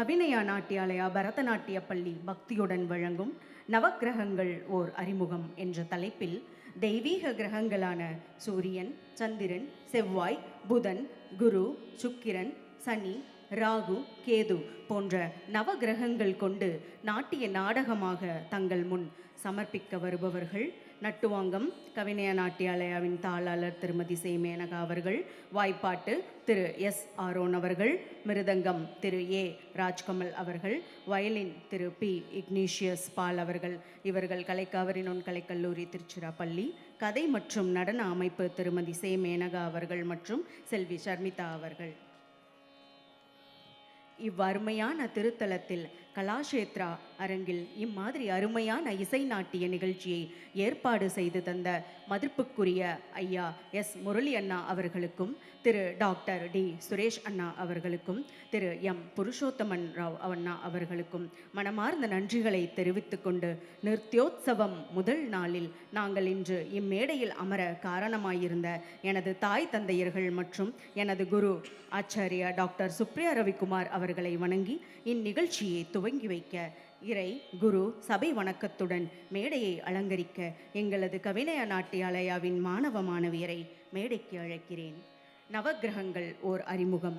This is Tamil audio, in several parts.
கவினயா நாட்டியாலயா பரதநாட்டிய பள்ளி பக்தியுடன் வழங்கும் நவக்கிரகங்கள் ஓர் அறிமுகம் என்ற தலைப்பில் தெய்வீக கிரகங்களான சூரியன், சந்திரன், செவ்வாய், புதன், குரு, சுக்கிரன், சனி, ராகு, கேது போன்ற நவகிரகங்கள் கொண்டு நாட்டிய நாடகமாக தங்கள் முன் சமர்ப்பிக்க வருபவர்கள் நட்டுவாங்கம் கவினயா நாட்டியாலயாவின் தாளாளர் திருமதி சே மேனகா அவர்கள், வாய்ப்பாட்டு திரு எஸ் ஆரோன் அவர்கள், மிருதங்கம் திரு ஏ ராஜ்கமல் அவர்கள், வயலின் திரு பி இக்னீஷியஸ் பால் அவர்கள். இவர்கள் கலைக்காவிரி நுண்கலைக்கல்லூரி திருச்சிராப்பள்ளி. கதை மற்றும் நடன அமைப்பு திருமதி சே மேனகா அவர்கள் மற்றும் செல்வி ஷர்மிதா அவர்கள். இவ்வருமையான திருத்தலத்தில் கலாஷேத்ரா அரங்கில் இம்மாதிரி அருமையான இசை நாட்டிய நிகழ்ச்சியை ஏற்பாடு செய்து தந்த மதிப்புக்குரிய ஐயா எஸ் முரளி அண்ணா அவர்களுக்கும், திரு டாக்டர் டி சுரேஷ் அண்ணா அவர்களுக்கும், திரு எம் புருஷோத்தமன் ராவ் அண்ணா அவர்களுக்கும் மனமார்ந்த நன்றிகளை தெரிவித்துக் கொண்டு, நிருத்யோத்சவம் முதல் நாளில் நாங்கள் இன்று இம்மேடையில் அமர காரணமாயிருந்த எனது தாய் தந்தையர்கள் மற்றும் எனது குரு ஆச்சாரியா டாக்டர் சுப்ரியா ரவிக்குமார் அவர்களை வணங்கி இந்நிகழ்ச்சியை துவங்கி வைக்க, இறை குரு சபை வணக்கத்துடன் மேடையை அலங்கரிக்க எங்களது கவினயா நாட்டியாலயாவின் மாணவ மாணவியரை மேடைக்கு அழைக்கிறேன். நவக்கிரகங்கள் ஓர் அறிமுகம்.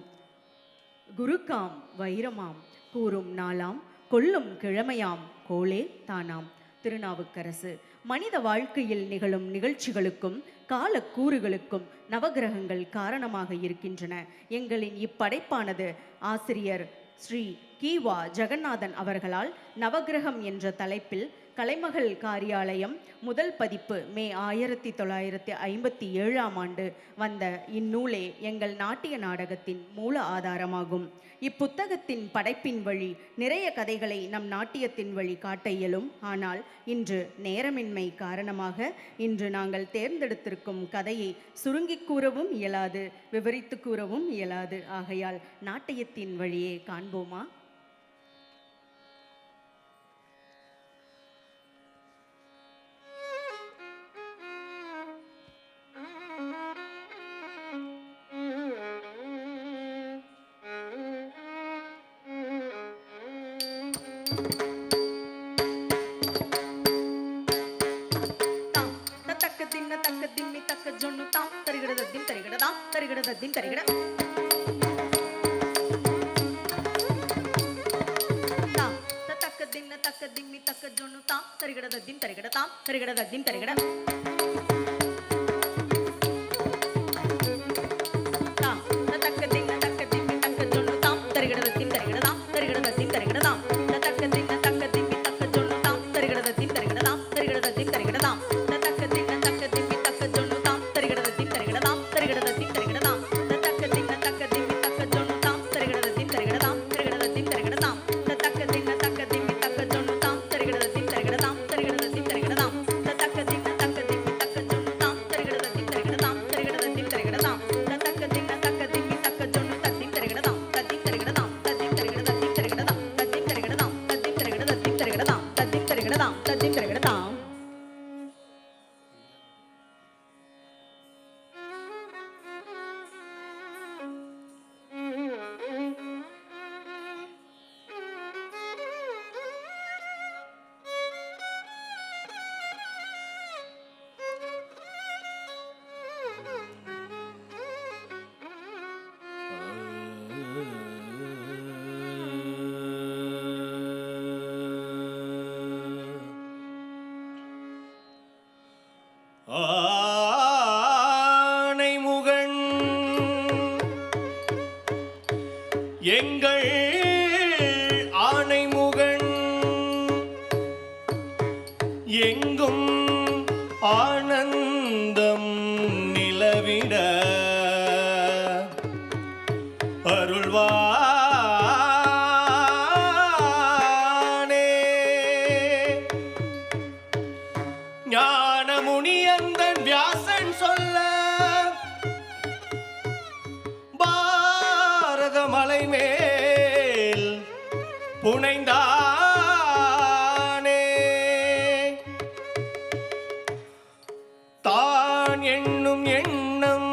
குருக்காம் வைரமாம் கூறும் நாளாம் கொல்லும் கிழமையாம் கோலே தானாம். திருநாவுக்கரசு. மனித வாழ்க்கையில் நிகழும் நிகழ்ச்சிகளுக்கும் காலக்கூறுகளுக்கும் நவகிரகங்கள் காரணமாக இருக்கின்றன. எங்களின் இப்படைப்பானது ஆசிரியர் ஸ்ரீ கீவா ஜெகநாதன் அவர்களால் நவகிரகம் என்ற தலைப்பில் கலைமகள் காரியாலயம் முதல் பதிப்பு மே 1957ஆம் ஆண்டு வந்த இந்நூலே எங்கள் நாட்டிய நாடகத்தின் மூல ஆதாரமாகும். இப்புத்தகத்தின் படைப்பின் வழி நிறைய கதைகளை நம் நாட்டியத்தின் வழி காட்ட இயலும். ஆனால் இன்று நேரமின்மை காரணமாக இன்று நாங்கள் தேர்ந்தெடுத்திருக்கும் கதையை சுருங்கி கூறவும் இயலாது, விவரித்து கூறவும் இயலாது. ஆகையால் நாட்டியத்தின் வழியே காண்போமா? ஆனைமுகன் எங்கள் ஆனைமுகன் எங்கும் ஆனந்தம் நிலவிட அருள்வா ஞானமுனியந்தன் வியாசன் சொல்ல பாரத மலை மேல் புனைந்தானே தான் எண்ணும் எண்ணம்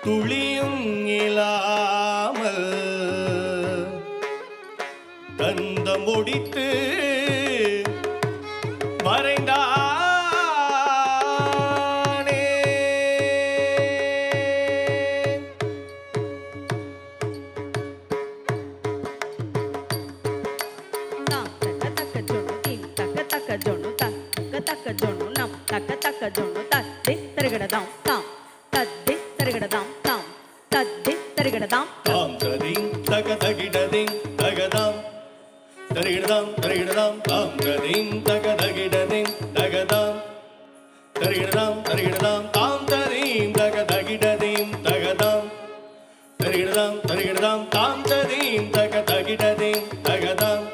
துளியும் இல்லாமல் ஒடித்து மறைந்தானே. தாம் தக்க தக்க ஜொன்னு தீம் தக்க தக்க ஜொன்னு தக்க தக்க ஜொன்னு நம் தக்க தக்க ஜொன்னு தத்தி தருகிடதாம் தாம் தத்தி தருகிடதாம் தாம் தத்தி தருகிடதாம் தாம் ததிங் தக தகிடதிங் தகதாம் தரிகிடதாம் தரிகிடதாம் தாம் ததிங் தக தகிடதிங் தகதாம் தரிகிடதாம் தரிகிடதாம் தாம் ததீம் தக தகிடதிம் தகதாம் தரிகிடதாம் தரிகிடதாம் தாம் ததீம் தக தகிடதிம் தகதாம்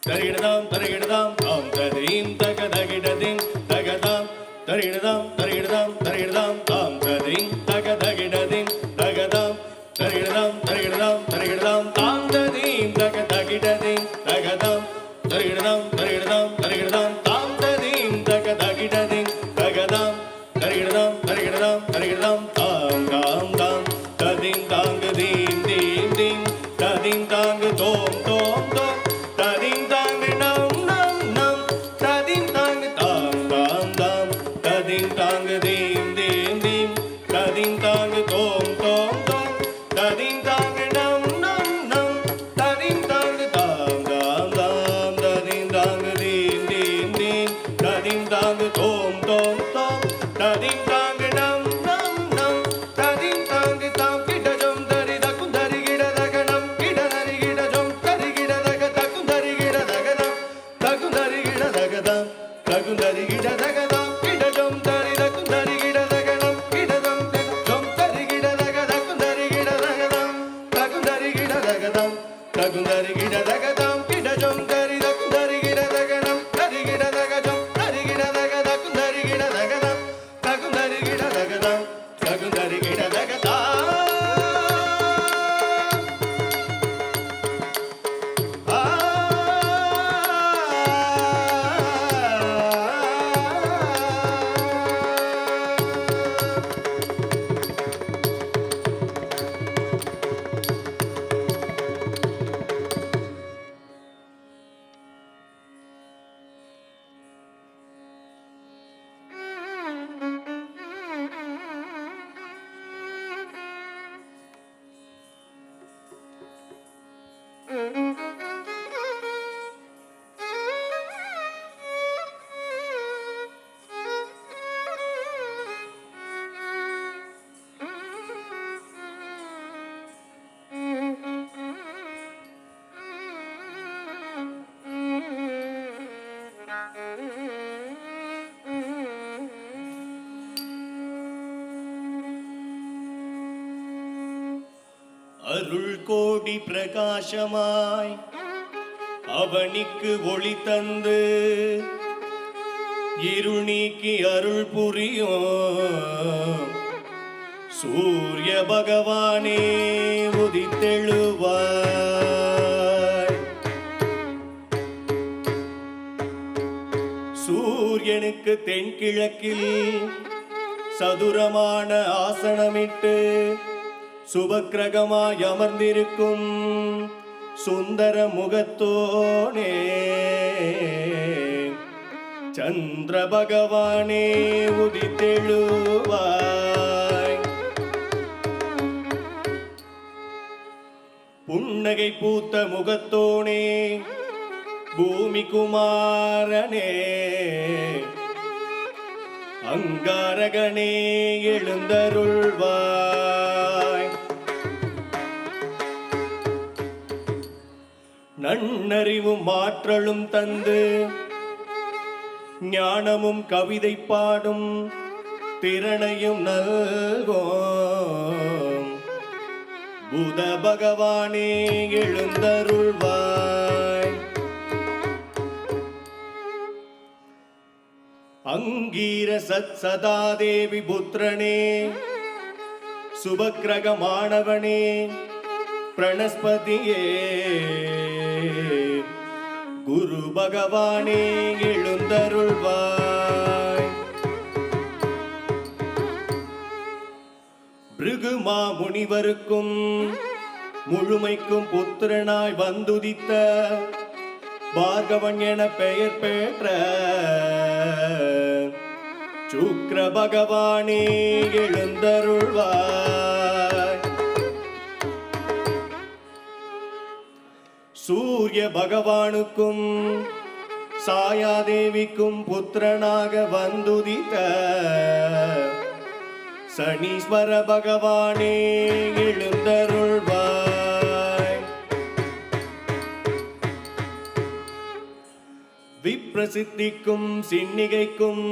தரிகிடதாம் தரிகிடதாம் தாம் ததீம் தக தகிடதிம் தகதாம் தரிகிடதாம் தரிகிடதாம் தரிகிடதாம் தாம் ததீம் தக தகிடதிம் தகதாம் தரிகிடதாம் தரிகிடதாம் தரிகிடதாம் தாம் ததீம் தக தகிடதிம் தகதாம் தரிகிடதாம் தரிகிடதாம் தரிகிடதாம் தாம் ததீம் தக தகிடதிம் தகதாம் தரிகிடதாம் தரிகிடதாம் தரிகிடதாம் தாம் தாம் தாம் ததீம் தாங்கு தீம் தீம் தீம் ததீம் தாங்கு தோம் தோம் தோம் ததீம் தாங்கு நம் நம் நம் ததீம் தாங்கு தாம் தாம் தாம் ததீம் தாங்கு தீம் தீம் தீம் ததீம் தாங்கு தோம் தோம் தோம் ததீம் தாங்கு நம் நம் நம் ததீம் தாங்கு தாம் தாம் தாம் ததீம் தாங்கு தீம் தீம் தீம் ததீம் தாங்கு தோம் தோம் தோம் ததீம் தாங்கு நம் நம் நம் ததீம் தாங்கு தாம் கிடஜம் தரித குந்தரி கிடதகனம் கிடதரி கிடஜம் தரி கிடதக தகுந்தரி கிடதகனம் தகுந்தரி கிடதகதம் தகுந்தரி கிடதகதம் கிடஜம் தரித குந்தரி கிடதகனம் கிடதம் ஜம் தரி கிடதக தகுந்தரி கிடதகதம் தகுந்தரி கிடதகதம் தகுந்தரி கிடதகதம் கிடஜம் தரித குந்தரி கிடதகனம் தரி கிடதகஜம் தரி கிடதக தகுந்தரி கிடதகதம் தகுந்தரி கிடதகதம் தகுந்தரி கிடதகதம் அருள் கோடி பிரகாசமாய் அவனிக்கு ஒளி தந்து இருள் நீக்கி அருள் புரியும் சூரிய பகவானே உதித்தெழுவாய். சூரியனுக்கு தென்கிழக்கில் சதுரமான ஆசனமிட்டு சுபக்கிரகமாய் அமர்ந்திருக்கும் சுந்தர முகத்தோனே சந்திர பகவானே உதித்தெழுவாய். புன்னகை பூத்த முகத்தோனே பூமி குமாரனே அங்காரகனே எழுந்தருள்வாய். நன்னறிவும் ஆற்றலும் தந்து ஞானமும் கவிதை பாடும் திறனையும் நல்கோம் புத பகவானே எழுந்தருள்வாய். அங்கீர சத் சதாதேவி புத்திரனே சுபக்கிரகமானவனே பிரணஸ்பதியே குரு பகவானே எழுந்தருள்வாய். பிருகுமா முனிவருக்கும் முழுமைக்கும் புத்திரனாய் வந்துதித்த பார்கவன் என பெயர் பெற்ற சுக்கிர பகவானே எழுந்தருள்வாய். சூரிய பகவானுக்கும் சாயாதேவிக்கும் புத்திரனாக வந்துதித்த சனீஸ்வர பகவானே எழுந்தருள்வாய். விப்ரசித்திக்கும் சின்னிகைக்கும்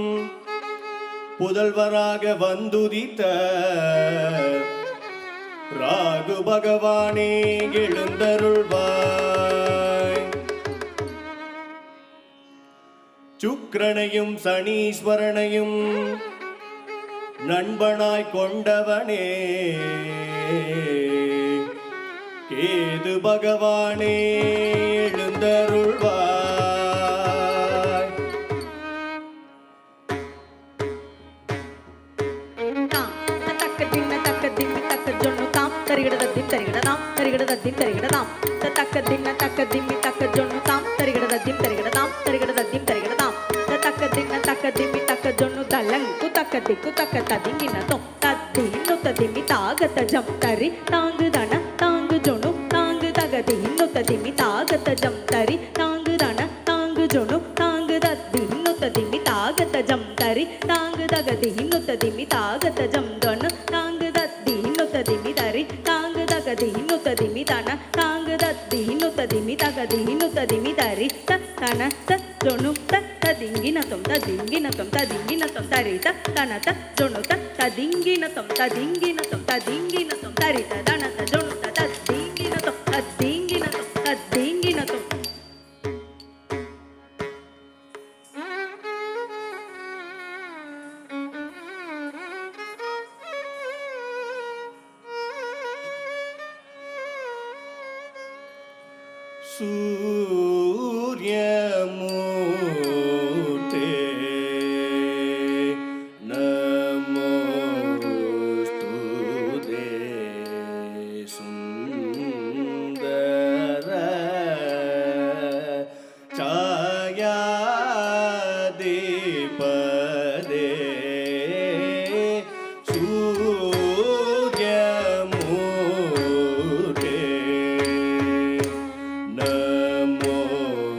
புதல்வராக வந்துதித்த ராகு பகவானே எழுந்தருள்வாய். சுக்கிரனையும் சனீஸ்வரனையும் நண்பனாய் கொண்டவனே கேது பகவானே எழுந்தருள்வாய். தரிகிடதத்தின் தரிகிடதாம் தரிகிடதத்தின் தரிகிடதாம் தக்கத்தின் தக்க திம்மி தக்க ஜொன்னு தாம் தரிகிடதத்தின் தரிகிடதாம் தரிகிடதத்தின் தரிகிடதாம் தக்கத்தின் தக்க திம்மி தக்க ஜொன்னு தலங்கு தக்க ததிங்கினதும் தத்தின்னு ததிமி தாகத்த ஜம் தரி தாங்கு தன தாங்கு ஜொன்னு தாங்கு தகதின்னு ததிமி தாகத்த ஜம் தரி தாங்கு தன தாங்கு ஜொன்னு தாங்கு தத்தின்னு ததிமி தாகத்த ஜம் தரி தாங்கு தகதின்னு ததிமி தாகத்த ஜம் தொன்னு தாங்கு தத்தின்னு ததிமி தரி தாங்கு தகதின்னு ததிமி தன தாங்கு தத்தின்னு ததிமி தகதின்னு ததிமி தரி தன ஜொன்னு ததிங்கினதும் ததிங்கினதும் ததிங்கினதும் தரி தன ஜொன்னு ததிங்கினதும் ததிங்கினதும் ததிங்கினதும் தரி தன ஜொன்னு ததிங்கினதும் ததிங்கினதும் ததிங்கினதும். சூர்யமூர்த்தே நமோஸ்துதே சுந்தர ಛಾಯಾದೀಪದೇ ಸೂರ್ಯಮೂರ್ತೇ ನಮೋಸ್ತುತೇ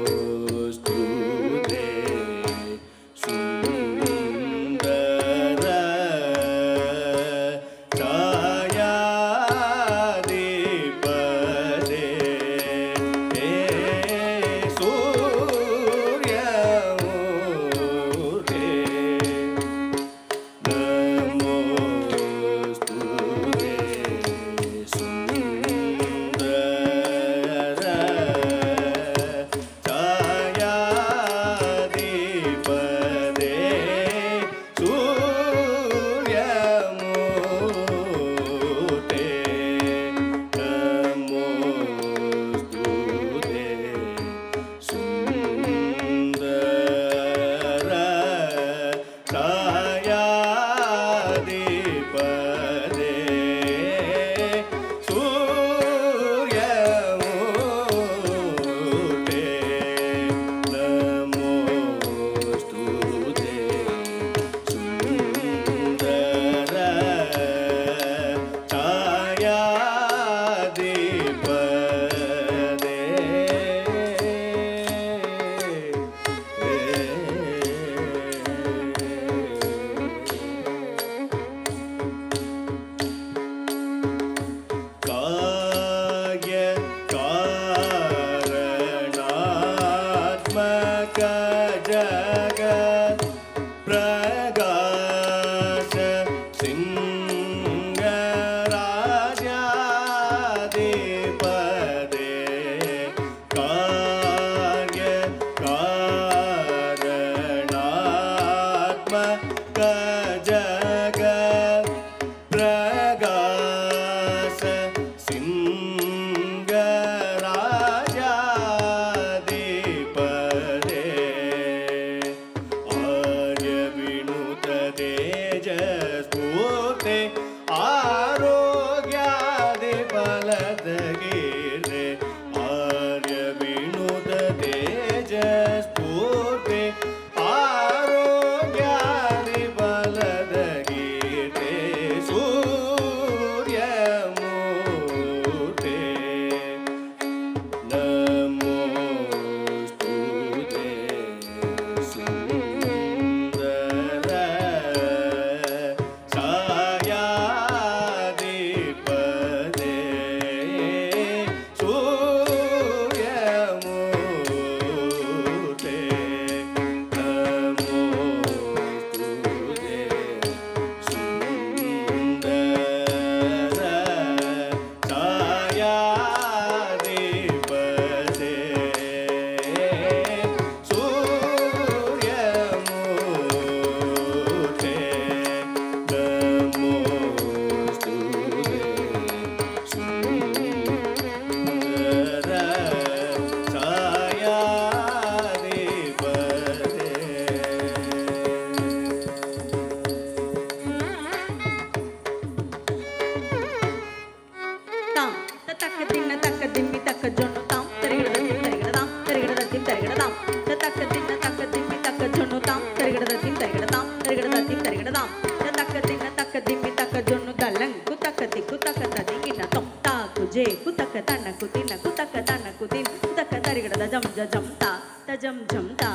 தின்ன தக்க திம்மி தக்க ஜொன்னு தாம் தருகிறதத்தின் தருகிறதாம் தருகிறதத்தின் தருகிறதாம் தக்க தின்ன தக்க திம்மி தக்க ஜொன்னு தாம் தருகிறதத்தின் தருகிறதாம் தருகிறதத்தின் தருகிறதாம் தக்க தின்ன தக்க திம்மி தக்க ஜொன்னு தல்லங் குத்தக்க திக்கு தக்க ததிங்கின தொம் தா குஜே குத்தக்க தன்ன குத்தின குத்தக்க தன்ன குத்தின் குத்தக்க தருகிறத ஜம் ஜம் தா தஜம் ஜம் தா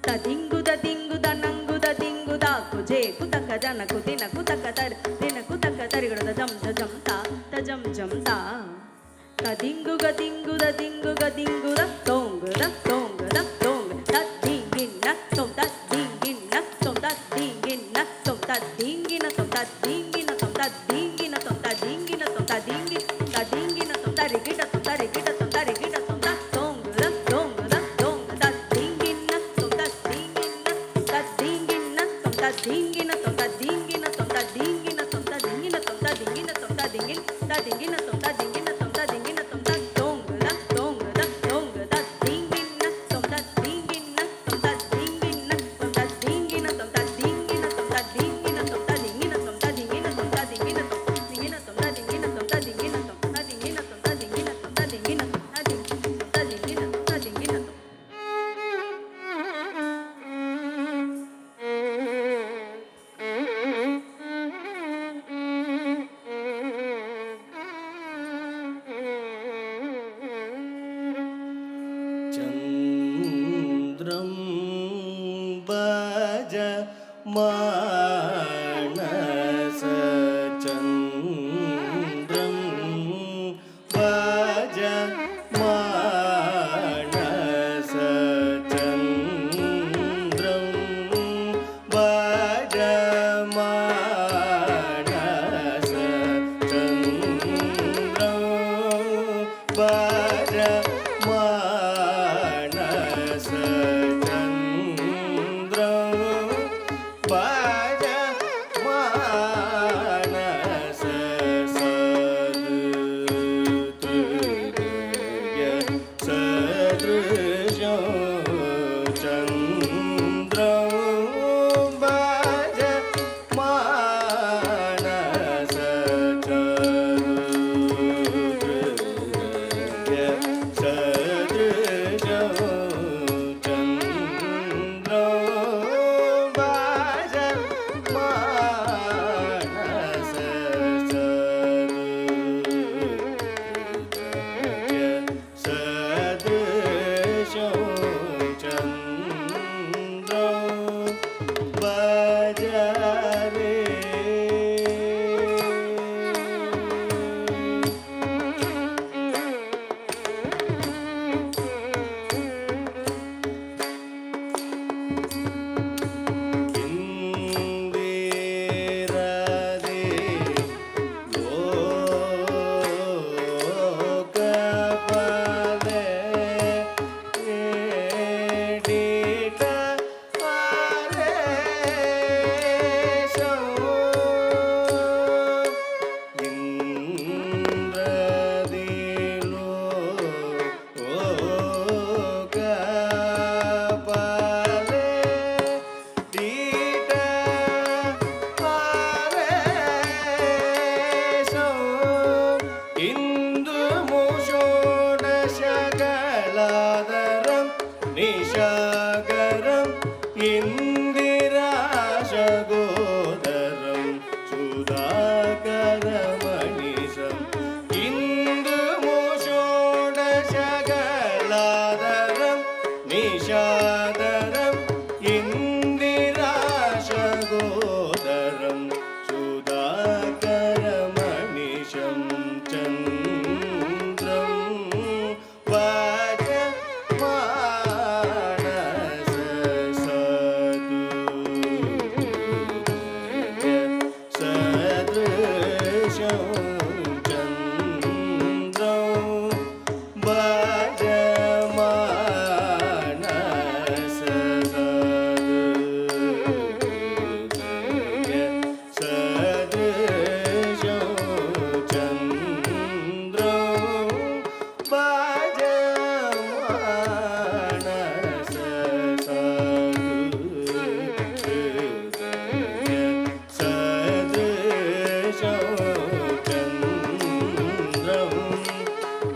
ததிங்குத திங்குத நங்குத திங்குத குஜே குத்தக்க ஜன குத்தின குத்தக்க தர் தின குத்தக்க தருகிறத ஜம் ஜம் தா தஜம் ஜம் தா ததிங்குக திங்குத திங்குக திங்குத தோங்குத தோங்குத தோங்கு தத்திங்கின தொம் தத்திங்கின தொம் தத்திங்கின தொம் தத்திங்கின தொம் தத்திங்கின தொம் தத்திங்கின தொம் தத்திங்கின தொம் தத்திங்கின தத்திங்கின தொம் தரிகிட தொம் தரிகிட தொம் தரிகிட தொம் தோங்குத தோங்குத தோங்கு தத்திங்கின தொம் தத்திங்கின தத்திங்கின தொம் தத்திங்கின தொம் தத்திங்கின தொம் தத்திங்கின தொம் தத்திங்கின தொம் தத்திங்கின தொம் தத்திங்கின தத்திங்கின தொம் தத்திங்கின தொம் தத்திங்கின தொம் தோங்குத தோங்குத தோங்கு தத்திங்கின தொம் தத்திங்கின தொம் தத்திங்கின தொம் தத்திங்கின தொம் தத்திங்கின தொம் தத்திங்கின தொம் தத்திங்கின தொம் தத்திங்கின தொம் தத்திங்கின தொம் தத்திங்கின தொம் தத்திங்கின தொம் தத்திங்கின தொம் தத்திங்கின தொம் தத்திங்கின தொம் தத்திங்கின தொம் தத்திங்கின தொம் தத்திங்கின தொம் चन्द्रं भज मानस चन्द्रं भज मानस चन्द्रं भज मानस चन्द्रं भज मानस चन्द्रं भज मानस सदृय सदृशं चन्द्रं भज मानस सदृय सदृशं चन्द्रं भज मानस सदृशं चन्द्रं भज रे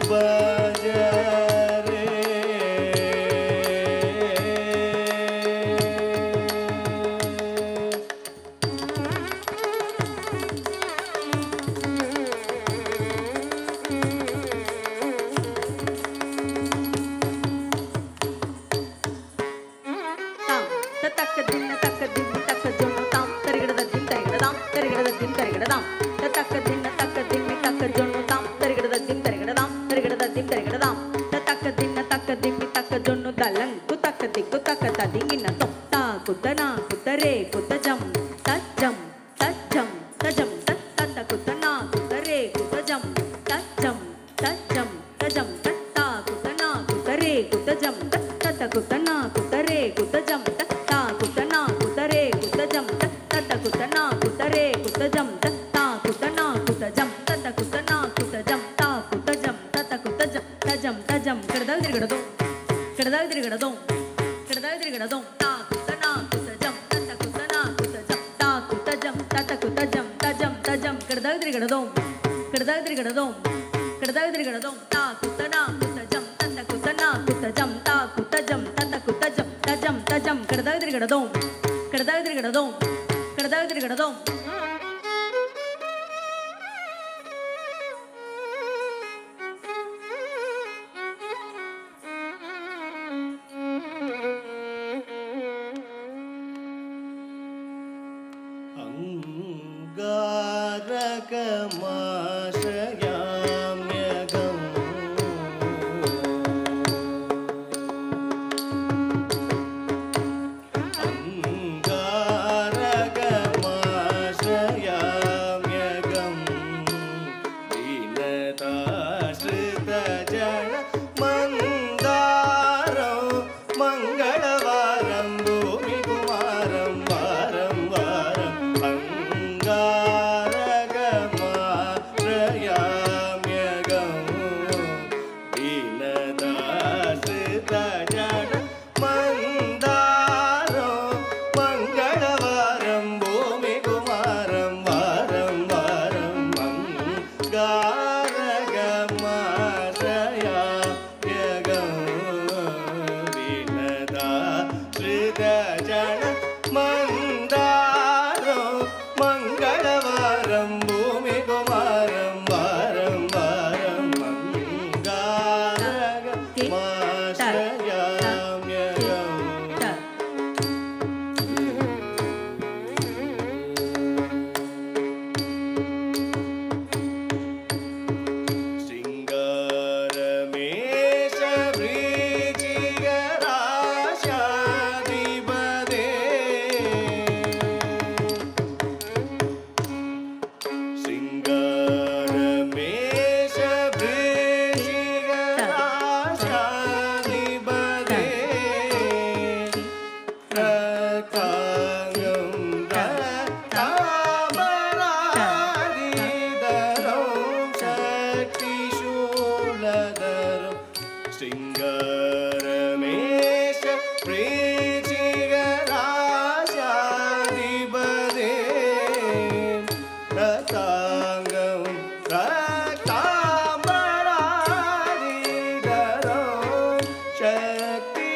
ಭಜರೆ தாம் தக்க தின்ன தக்க திம்மி தக்க ஜொன்னு தாம் தரிகிடத தின் தரிகிடதாம் தரிகிடத தின் தரிகிடதாம் தக்க தின்ன தக்க திம்மி தக்க ஜொன்னு தாம் தரிகிடத தின் தரிகிடதாம் தரிகிடத தின் தரிகிடதாம் தக்க தின்ன தக்க திம்மி தக்க ஜொன்னு தலங் குத்தக்க திக்கு தக்க ததிங்கின தொத்தா குத்தனா குத்தரே குத்தஜம் தஜம் தஜம் தஜம் தத்த குத்தனா குத்தரே குத்தஜம் தஜம் தஜம் தஜம் தத்தா குத்தனா குத்தரே குத்தஜம் தத்த குத்தனா குத்தரே குத்தஜம் தத்தா குத்தனா குத்தரே குத்தஜம் தத்த குத்தனா குத்தரே குத்தஜம் தத்தா குத்தனா குத்தஜம் தத்த குத்தனா குத்தஜம் தா குத்தஜம் தத்த குத்தஜம் தஜம் தஜம் கிடதல் திரிகிடதும் கிடதல் திரிகிடதும் கிடதல் திரிகிடதும் தா குத்தனா குத்தஜம் தத்த குத்தனா குத்தஜம் தா குத்தஜம் தத்த குத்தஜம் தஜம் தஜம் கிடதல் திரிகிடதும் கிடதல் திரிகிடதும் கிடதல் திரிகிடதும் தா குத்தனா குத்தஜம் தத்த குத்தனா குத்தஜம் தா குத்தஜம் தத்த குத்தஜம் தஜம் தஜம் கிடதல் திரிகிடதும் கிடதல் திரிகிடதும் கிடதல் திரிகிடதும் अङ्गारकमाश्रयाम्यगम् अङ्गारकमाश्रयाम्यगम् दीनताश्रितजन मन्दारो मङ्गलवारं भूमिकुमारं वारं वारम् अङ्गारकमाश्रयाम्यगम् दीनदाश्रितजन मन्दारो मङ्गलवारं भूमिकुमारं वारं वारम् अङ्गारकमाश्रयाम्यगम् दीनदाश्रितजन मन्दारो मङ्गलवारं भूमिकुमारं वारं वारम् अङ्गारकमाश्रयाम्यगम् த शृङ्गारमेष वृचिगराशाधिपदे शृङ्गारमेष वृचिगराशाधिपदे रताङ्गं रतामरादिधरं शक्तिशूलधरं शृङ्गारमेष वृचिगराशाधिपदे रताङ्गं रतामरादिधरं शक्तिशूलधरं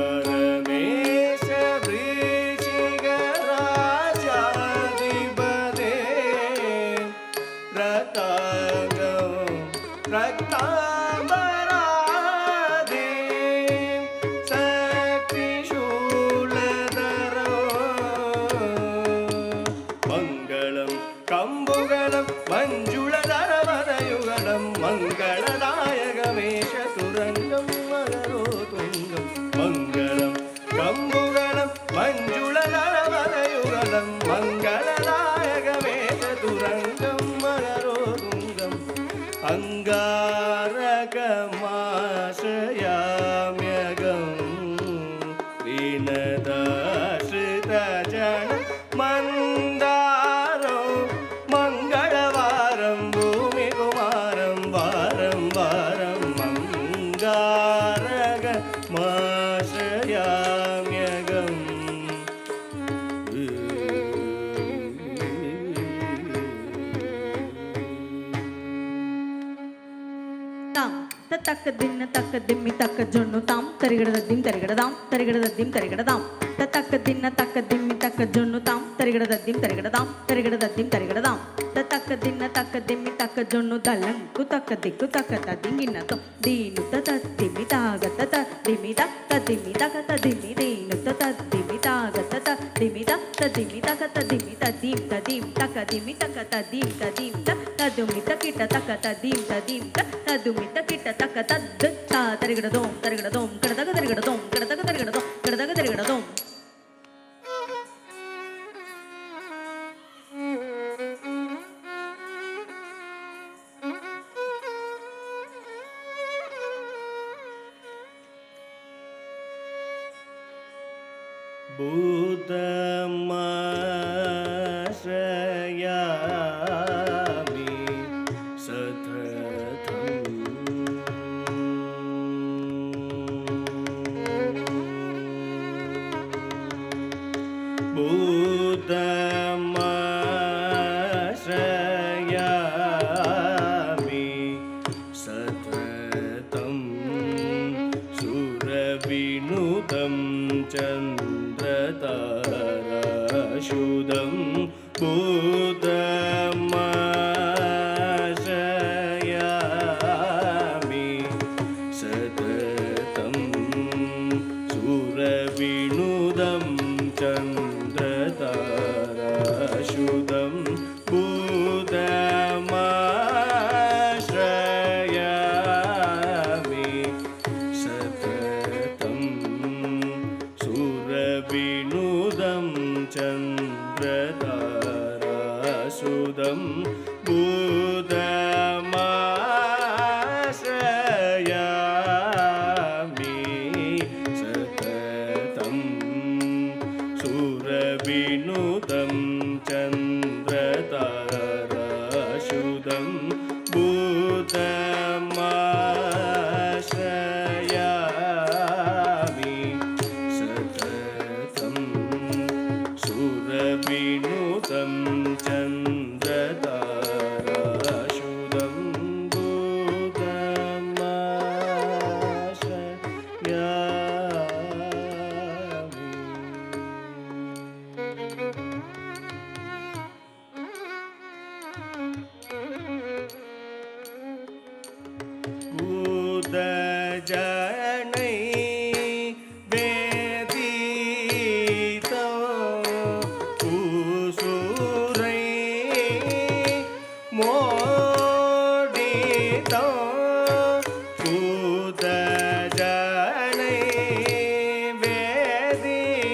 शृङ्गारमेष वृचिगराशाधिपदे रताङ्गं रक्ताम्बरादि शक्तिशूलधरं मङ्गलं कम्बुगलं मञ्जुळधरवदयुगलं मङ्गलदायकमेष तुरङ्गं मगरोतुङ्गं मङ्गलं कम्बुगलं मञ्जुळधरवदयुगलं मङ्गलदायकमेष तुरङ्गं मगरोतुङ्गम् अङ्गारकमाश्रयाम्यगम् दीनदाश्रितजन मन्दारो मङ्गलवारं भूमिकुमारं वारं वारम् अङ्गारकमाश्रयाम्यगम् ತಕ್ಕ ದಿನ ತಕ್ಕ ದಿಮ್ಮಿ ತಕ್ಕ ಜೊನ್ನು ತಾಮ್ ತರಿಗಿಡದ ದಿಮ್ ತರಿಗಿಡದಾಮ್ ತರಿಗಿಡದ ದಿಮ್ ತರಿಗಿಡದಾಮ್ ತಕ್ಕ ದಿನ ತಕ್ಕ ದಿಮ್ಮಿ ತಕ್ಕ ಜೊನ್ನು ತಾಮ್ ತರಿಗಿಡದ ದಿಮ್ ತರಿಗಿಡದಾಮ್ ತರಿಗಿಡದ ದಿಮ್ ತರಿಗಿಡದಾಮ್ ತಕ್ಕ ದಿನ ತಕ್ಕ ದಿಮ್ಮಿ ತಕ್ಕ ಜೊನ್ನು ದಲ್ಲಂಕು ತಕ್ಕ ದಿಕ್ಕು ತಕ್ಕ ತದಿಂಗಿನ ತೊ ದೀನು ತದ್ದಿಮಿ ತಾಗತ ತದ್ದಿಮಿ ತದ್ದಿಮಿ ತಕ ತದಿಮಿ ದೀನು ತದ್ದಿಮಿ ತಾಗತ ತದ್ದಿಮಿ ತದ್ದಿಮಿ ತಕ ತದಿಮಿ ತದೀಂ ತದೀಂ ತಕ ದಿಮಿ ತಕ ತದೀಂ ತದೀಂ ತದುಮಿ ತಕಿಟ ತಕ ತದೀಂ ತದೀಂ ತದುಮಿ ತಕಿಟ ತಕ ತದ್ ತರಿಗಿಡದೋಂ ತರಿಗಿಡದೋಂ ಕಡದಗ ತರಿಗಿಡದೋಂ ಕಡದಗ ತರಿಗಿಡದೋಂ ಕಡದಗ ತರಿಗಿಡದೋಂ बुद्धमाश्रयामि सततम् बुद्धमाश्रयामि सततं सुरविनुतं चन्द्रताराशुदं बुद्धमाश्रयामि सततं सुरविनुदं चन्द्रताराशुदं बुद्धमाश्रयामि सततं सुरविनुदं चन्द्रताराशुदं बुद्धमाश्रयामि सततं सुरविनुदं चन्द्रताराशुदं बुद्धमाश्रयामि सततं सुरविनुदं चन्द्रताराशुदं बुद्धजनै वेदितो कुसुरै मोदितो बुद्धजनै वेदितो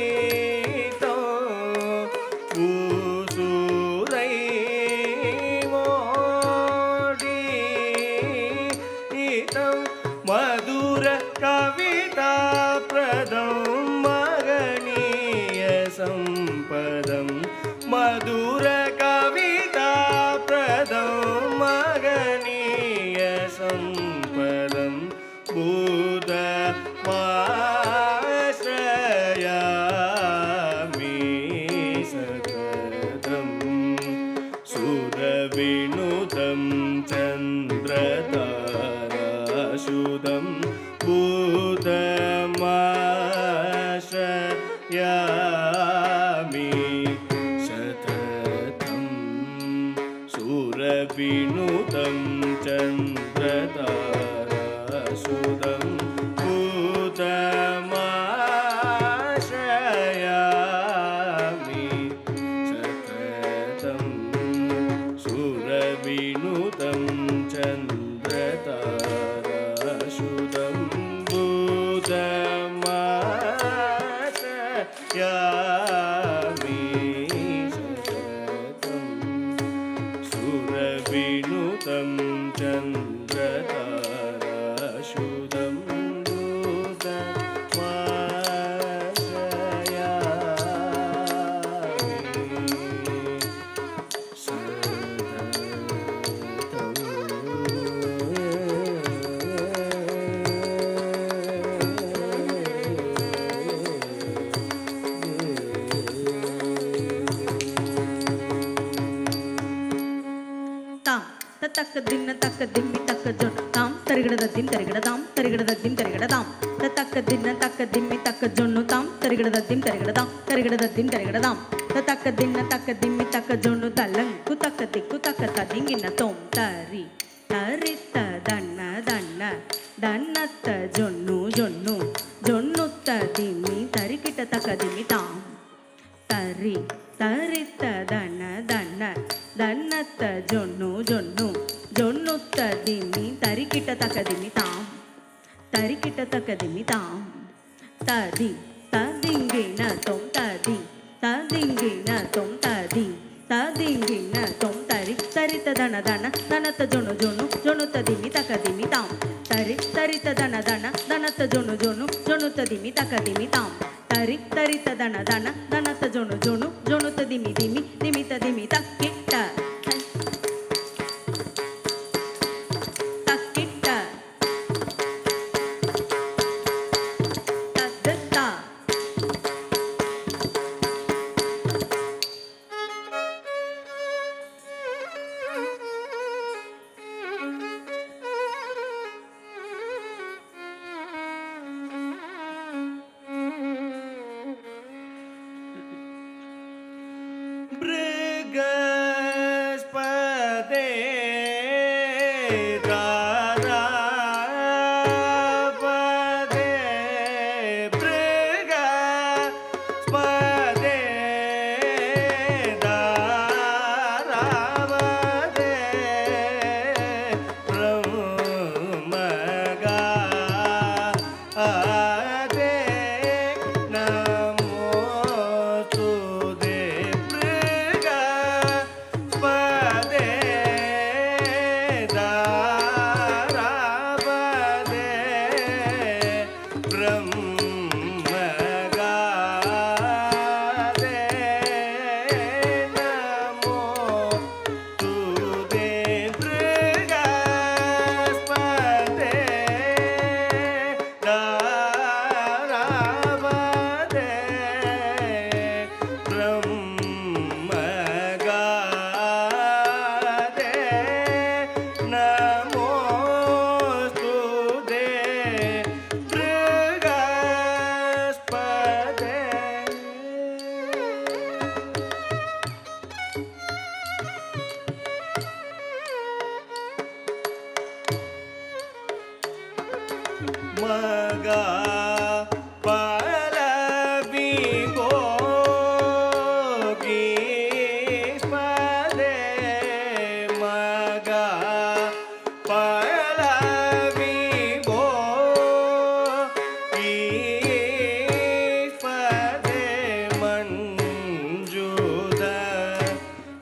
कुसुरै मोदितं मधुर कविता प्रदं मगनीय संपदं मधुर कविता प्रदं मगनीय संपदं बुद्धमाश्रयामि सततं सुरविनुतं चन्द्रताराशुदं बुद्धमाश्रयामि सततं सुरविनुतं चन्द्रताराशुदं बुद्धमाश्रयामि सततं सुरविनुतं चन्द्रताराशुदं बुद्धमाश्रयामि सततं सुरविनुतं चन्द्रताराशुदं ತಕ್ಕ ದಿನ ತಕ್ಕ ದಿಮ್ಮಿ ತಕ್ಕ ಜೊನ್ನು ತಾಮ್ தரிகிடதத்தின் தரிகிடதாம் தரிகிடதத்தின் தரிகிடதாம் தக்க தின்ன தக்க திம்மி தக்க ஜொன்னு தாம் தரிகிடதத்தின் தரிகிடதாம் தரிகிடதத்தின் தரிகிடதாம் தக்க தின்ன தக்க திம்மி தக்க ஜொன்னு தல்லங்கு தக்க திக்கு தக்க ததிங்கின தோம் தரி தரித்த தன்ன தன்ன தன்னத்த ஜொன்னு ஜொன்னு ஜொன்னுத்த திம்மி தரிக்கிட்ட தக்க திம்மி தாம் தரி தரித்த தன்ன தன்ன தன்னத்த ஜொன்னு ஜொன்னு ஜொன்னுத்த திம்மி தரிக்கிட்ட தக்க திம்மி தாம் தரிக்கிட்ட தக்க திம்மி தாம் ததி ததிங்கின தொம் ததி ததிங்கின தொம் ததி ததிங்கின தொம் தரி தரித்த தன தன தனத்த ஜொன்னு ஜொன்னு ஜொன்னுத்த திம்மி தக்க திம்மி தாம் தரி தரித்த தன தன தனத்த ஜொன்னு ஜொன்னு ஜொன்னுத்த திம்மி தக்க திம்மி தாம் தரி தரித்த தன தன தனத்த ஜொன்னு ஜொன்னு ஜொன்னுத்த திம்மி திம்மி திமித்த திம்மி தக்கிட்ட தக்கிட்ட தத்தா बृहस्पते रारापदे बृहस्पते रारापदे ब्रह्मगा आदे नमोस्तुते बृहस्पते दारापदे ब्रह्मगादे नमोस्तुते बृहस्पते दारापदे ब्रह्मगादे नमोस्तुते बृहस्पते मगा पलवी गोगीस्पदे मगा पलवी गोगीस्पदे मंजुद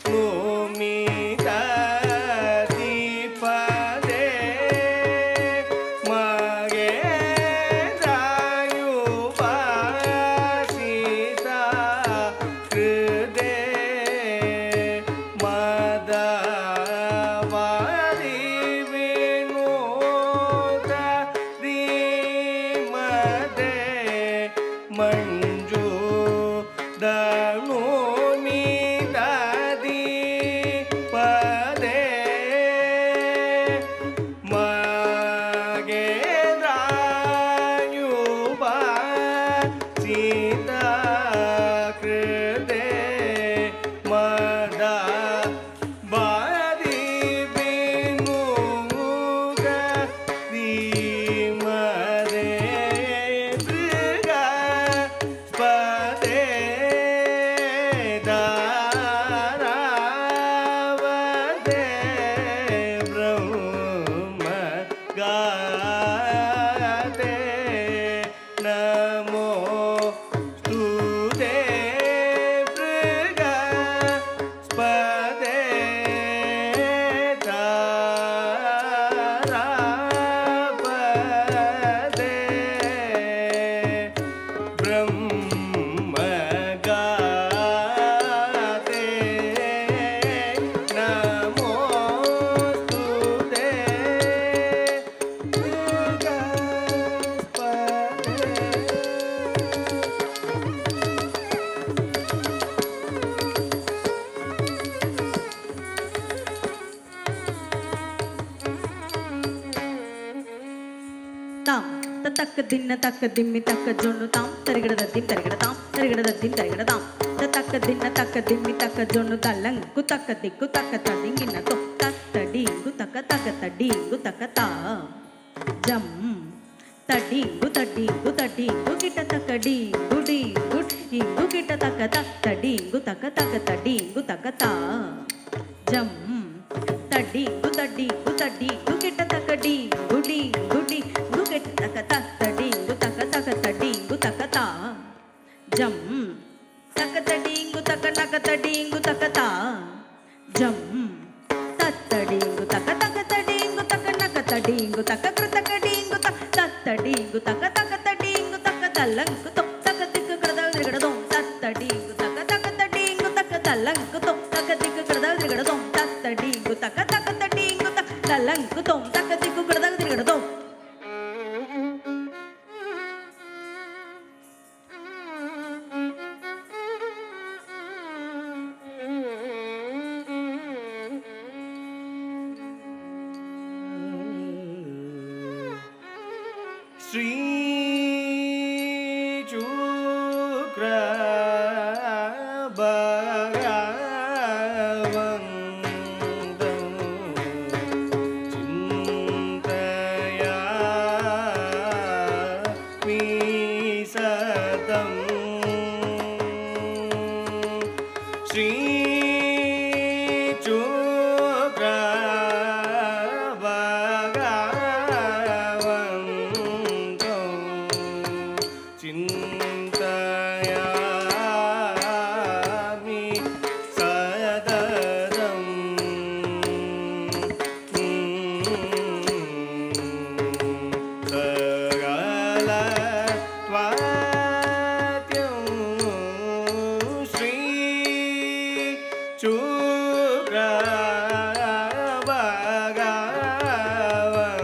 मुमित दीपदे मगेन्द्र ತಕ್ಕ ದಿನ ತಕ್ಕ ದಿಮ್ಮಿ ತಕ್ಕ ಜೊಣ್ಣು ತಾಂ ತರಿಗಿಡದ ದಿನ್ ತರಿಗಿಡ ತಾಂ ತರಿಗಿಡದ ದಿನ್ ತರಿಗಿಡ ತಾಂ ತಕ್ಕ ದಿನ ತಕ್ಕ ದಿಮ್ಮಿ ತಕ್ಕ ಜೊಣ್ಣು ತಲ್ಲಂಗು ತಕ್ಕ ದಿಕ್ಕು ತಕ್ಕ ತದಿಂಗಿನ ತೊ ತತ್ತಡಿಂಗು ತಕ್ಕ ತಕ್ಕ ತಡಿಂಗು ತಕ್ಕ ತಾ ಜಂ ತಡಿಂಗು ತಡಿಂಗು ತಡಿಂಗು ಗಿಟ ತಕ್ಕ ಡಿಂಗು ಡಿಂಗು ಡಿಂಗು ಗಿಟ ತಕ್ಕ ತತ್ತಡಿಂಗು ತಕ್ಕ ತಕ್ಕ ತಡಿಂಗು ತಕ್ಕ ತಾ ಜಂ ತಡಿಂಗು ತಡಿಂಗು ತಡಿಂಗು ಗಿಟ ತಕ್ಕ ಡಿಂಗು ಡಿಂಗು ಡಿಂಗು ಗಿಟ ತಕ್ಕ ತತ್ತಡಿಂಗು ತಕ್ಕ ತಕ್ಕ ತಡಿಂಗು ತಕ್ಕ ತಾ ಜಂ ತಕ್ಕ ತಡಿಂಗು ತಕ್ಕ ನಕ ತಡಿಂಗು ತಕ್ಕ ತಾ ಜಂ ತತ್ತಡಿಂಗು ತಕ್ಕ ತಕ್ಕ ತಡಿಂಗು ತಕ್ಕ ನಕ ತಡಿಂಗು ತಕ್ಕ ಕೃತಕ ಡಿಂಗು ತತ್ತಡಿಂಗು ತಕ್ಕ ತಕ್ಕ ತಡಿಂಗು ತಕ್ಕ ತಲ್ಲಂಕು ತೊ ತಕ್ಕ ದಿಕ್ಕು ಕಡದ ತಿರುಗಡದೋ ತತ್ತಡಿಂಗು ತಕ್ಕ ತಕ್ಕ ತಡಿಂಗು ತಕ್ಕ ತಲ್ಲಂಕು ತೊ ತಕ್ಕ ದಿಕ್ಕು ಕಡದ ತಿರುಗಡದೋ ತತ್ತಡಿಂಗು ತಕ್ಕ ತಕ್ಕ ತಡಿಂಗು ತಕ್ಕ ತಲ್ಲಂಕು ತೊ ತಕ್ಕ ದಿಕ್ಕು ಕಡದ ತಿರುಗಡದೋ ಶ್ರೀ ಶುಕ್ರ ಭಗವಂತಂ ಚಿಂತಯಾಮಿ ಸತಂ ಶ್ರೀ ಶುಕ್ರ ಭಗವಂತಂ ಚಿಂತಯಾಮಿ ಸತತಂ ಸಕಲ ತ್ವಾತ್ಯಂ ಶ್ರೀ ಶುಕ್ರ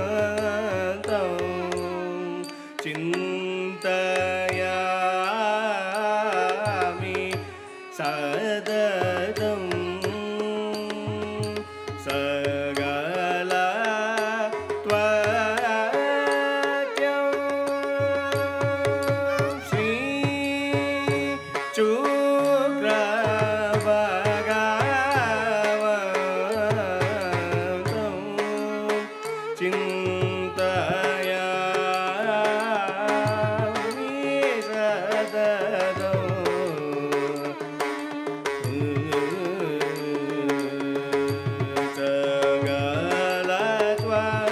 ಭಗವಂತಂ ಚಿಂತಯಾಮಿ ಸತತಂ ಸಕಲ ತ್ವಾತ್ಯಂ ಶ್ರೀ ಶುಕ್ರ ಭಗವಂತಂ ಚಿಂತಯಾಮಿ ಸತತಂ ಸಕಲ ತ್ವಾತ್ಯಂ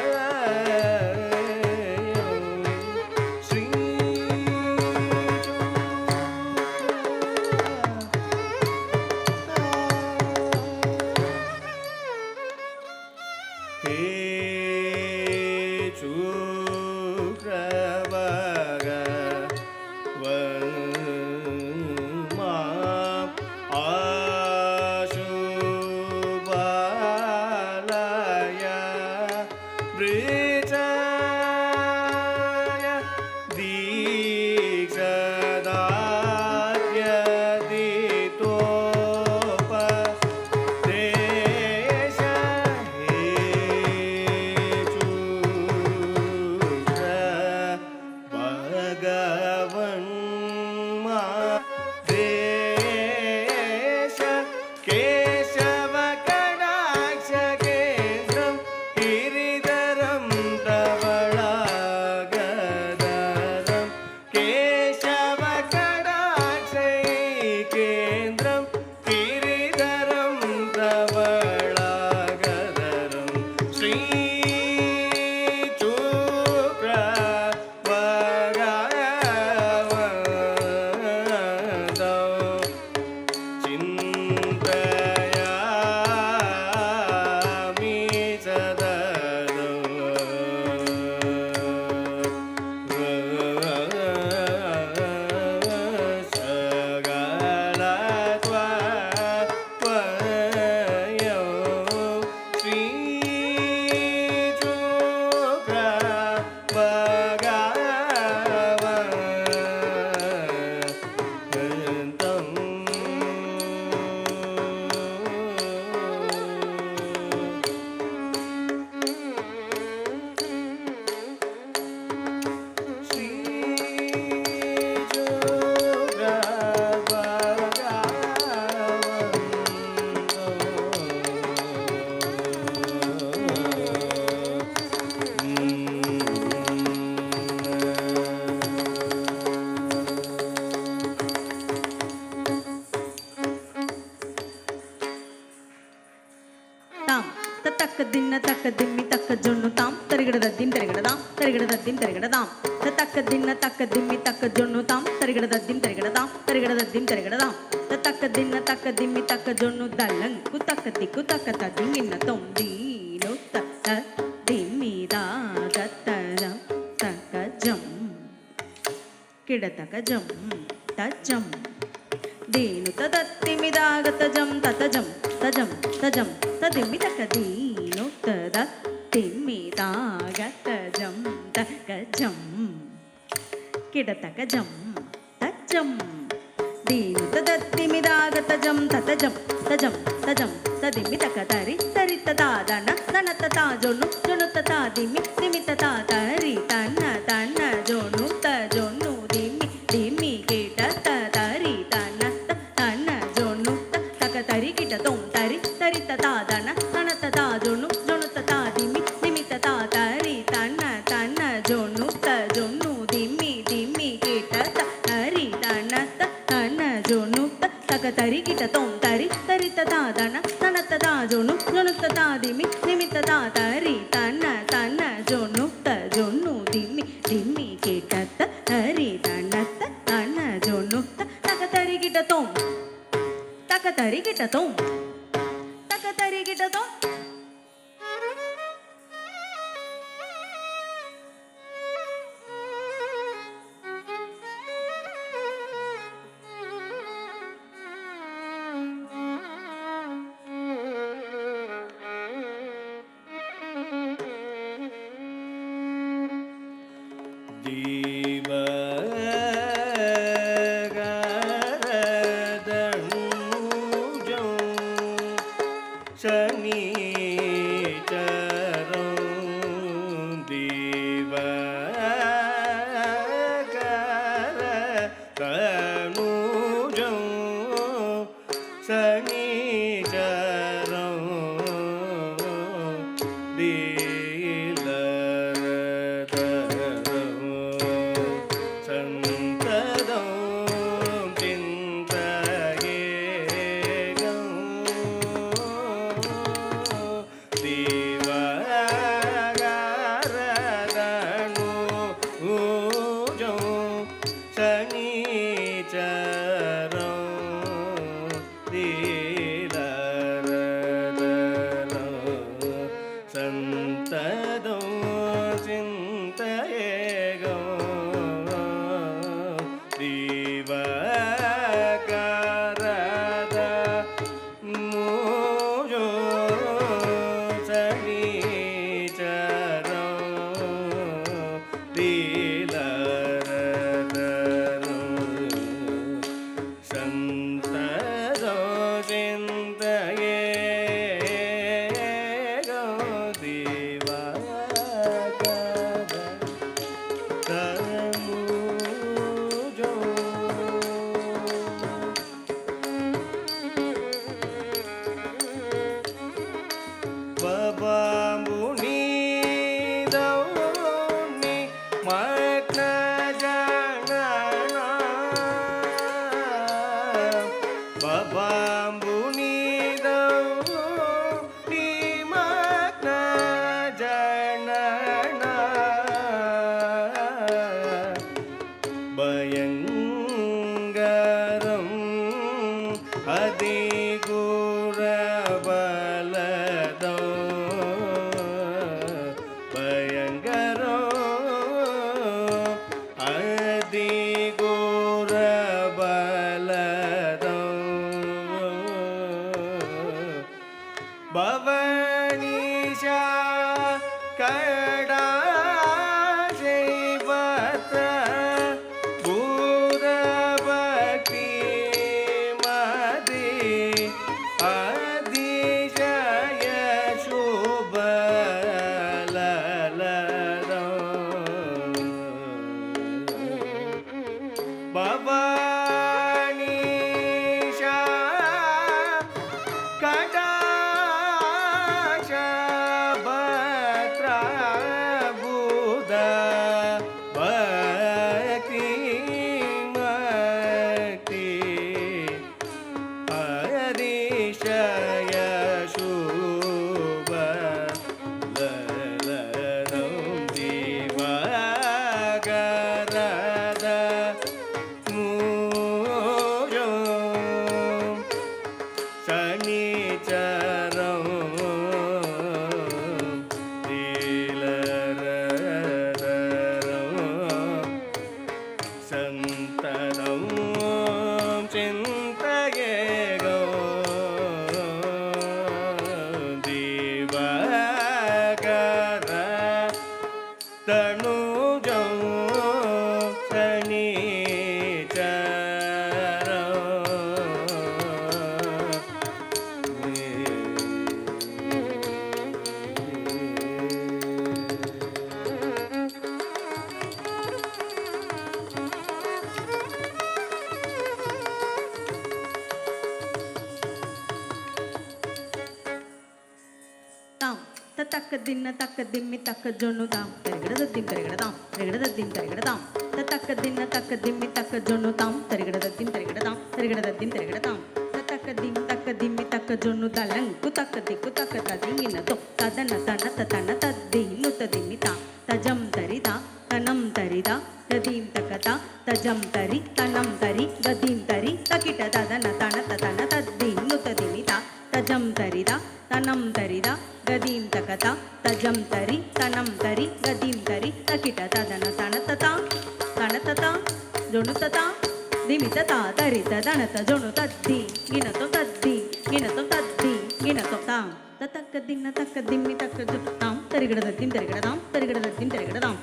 ಶ್ರೀ ಹೇ ಶುಕ್ರ ಭಗವನ್ಮಾ ಆಶುಭಾಲಯ ವೃಜಯ ದೀಕ್ಷದಾದ್ಯದಿತೋಪ ದೇಶ ಹೇ ಶುಕ್ರ ಭಗವನ್ಮಾ ದೇಶ ಕೇಶವ ಕಟಾಕ್ಷ ಕೇಂದ್ರಂ ಗಿರಿಧರಂ ತಕ್ಕ ದಿನ್ನ ತಕ್ಕ ದಿಮ್ಮಿ ತಕ್ಕ ಜೊಣ್ಣು ತಾಂ ತರಿಗಿಡದ ದಿನ್ ತರಿಗಿಡದಾಂ ತರಿಗಿಡದ ದಿನ್ ತರಿಗಿಡದಾಂ ತಕ್ಕ ದಿನ್ನ ತಕ್ಕ ದಿಮ್ಮಿ ತಕ್ಕ ಜೊಣ್ಣು ತಾಂ ತರಿಗಿಡದ ದಿನ್ ತರಿಗಿಡದಾಂ ತರಿಗಿಡದ ದಿನ್ ತರಿಗಿಡದಾಂ ತಕ್ಕ ದಿನ್ನ ತಕ್ಕ ದಿಮ್ಮಿ ತಕ್ಕ ಜೊಣ್ಣು ದಲ್ಲಂಕು ತಕ್ಕ ತಿಕ್ಕು ತಕ್ಕ ತದಿಮಿನ್ನ ತೊಂದೀನು ತಕ್ಕ ದಿಮ್ಮಿದ ತತ್ತಜಂ ತಕ್ಕ ಜಂ ಕಿಡತಕ ಜಂ ತಜಂ ದೀನು ತದತ್ತಿಮಿದಾಗ ತಜಂ ತತಜಂ ತಜಂ ತಜಂ ತದಿಮ್ಮಿ ತಕ್ಕ ದೀನು ತದ ತಿಮ್ಮಿದಾಗ ತಜಂ ತಕ ಜಂ ಕಿಡತಕ ಜಂ ತಜಂ ದೀನು ತದತ್ತಿಮಿದಾಗ ತಜಂ ತತಜಂ ತಜಂ ತಜಂ ತದಿಮ್ಮಿ ತಕ ತರಿ ತರಿ ತದಾದನ ತನ ತತಾ ಜೊಣ್ಣು ಜೊಣ್ಣು ತತಾ ದಿಮ್ಮಿ ದಿಮ್ಮಿ ತತಾ ತರಿ ತನ್ನ ತನ್ನ ಜೊಣ್ಣು ತ ಜೊಣ್ಣು ದಿಮ್ಮಿ ದಿಮ್ಮಿ ಕಿಟ ತರಿ ತನ್ನ ತನ್ನ ಜೊಣ್ಣು ತಕ ತರಿ ಕಿಟ ತೊಂ ತರಿ ತರಿ ತದಾದನ ತನ ತತಾ ಜೊಣ್ಣು ಜೊಣ್ಣು ತತಾ ದಿಮ್ಮಿ ದಿಮ್ಮಿ ತತಾ ತರಿ ತನ್ನ ತನ್ನ ಜೊಣ್ಣು ತ ಜೊಣ್ಣು ದಿಮ್ಮಿ ದಿಮ್ಮಿ ಕಿಟ ತರಿ ತನ್ನ ತನ್ನ ಜೊಣ್ಣು ತಕ ತರಿ ಕಿಟ ತೊಂ ತರಿ ತರಿ ತದಾದನ ತನ ತತಾ ಜೊಣ್ಣು ಜೊಣ್ಣು ತತಾ ದಿಮ್ಮಿ ದಿಮ್ಮಿ ತತಾ ತರಿ ತನ್ನ ತನ್ನ ಜೊಣ್ಣು ತ ಜೊಣ್ಣು ದಿಮ್ಮಿ ದಿಮ್ಮಿ ಕಿಟ ತರಿ ತನ್ನ ತನ್ನ ಜೊಣ್ಣು ತಕ ತರಿ ಕಿಟ ತೊಂ ತಕ ತರಿ ಕಿಟ ತೊಂ ತಕ ತರಿ ಕಿಟ ತೊಂ அதிகுர பலதோ ತಕ್ಕ ದಿನ ತಕ್ಕ ದಿಮ್ಮಿ ತಕ್ಕ ಜೊನ್ನು ತಾಂ ತರಿಗಿಡದ ದಿಂ ತರಿಗಿಡದಾಂ ತರಿಗಿಡದ ದಿಂ ತರಿಗಿಡದಾಂ ತಕ್ಕ ದಿನ ತಕ್ಕ ದಿಮ್ಮಿ ತಕ್ಕ ಜೊನ್ನು ತಾಂ ತರಿಗಿಡದ ದಿಂ ತರಿಗಿಡದಾಂ ತರಿಗಿಡದ ದಿಂ ತರಿಗಿಡದಾಂ ತಕ್ಕ ದಿಂ ತಕ್ಕ ದಿಮ್ಮಿ ತಕ್ಕ ಜೊನ್ನು ತಲಂಕು ತಕ್ಕ ದಿಕ್ಕು ತಕ್ಕ ತದಿಂಗಿನ ತೊ ತದನ ತನ ತನ ತದ್ದಿನ್ನು ತದಿಮ್ಮಿ ತಾ ತಜಂ ತರಿದ ತನಂ ತರಿದ ಗದೀಂ ತಕತ ತಜಂ ತರಿ ತನಂ ತರಿ ಗದೀಂ ತರಿ ತಕಿಟ ತದನ ತನ ತದ್ದಿನ್ನು ತದಿಮ್ಮಿ ತಾ ತಜಂ ತರಿದ ತನಂ ತರಿದ ಗದೀಂ ತಕತ ತಜಂ ತರಿ ತನಂ ತರಿ ಗದೀಂ ತರಿ ತಕಿಟ ತದನ ತನತತ ಜೊಣುತತ ದಿಮಿತತ ತರಿತ ದಣತ ಜೊಣು ತದ್ದಿ ಗಿನತೊ ತದ್ದಿ ಗಿನತೊ ತದ್ದಿ ಗಿನತೊ ತಾಂ ತಕ್ಕ ದಿನ ತಕ್ಕ ದಿಮ್ಮಿ ತಕ್ಕ ಜೊನ್ನು ತಾಂ ತರಿಗಿಡದ ದಿಂ ತರಿಗಿಡದಾಂ ತರಿಗಿಡದ ದಿಂ ತರಿಗಿಡದಾಂ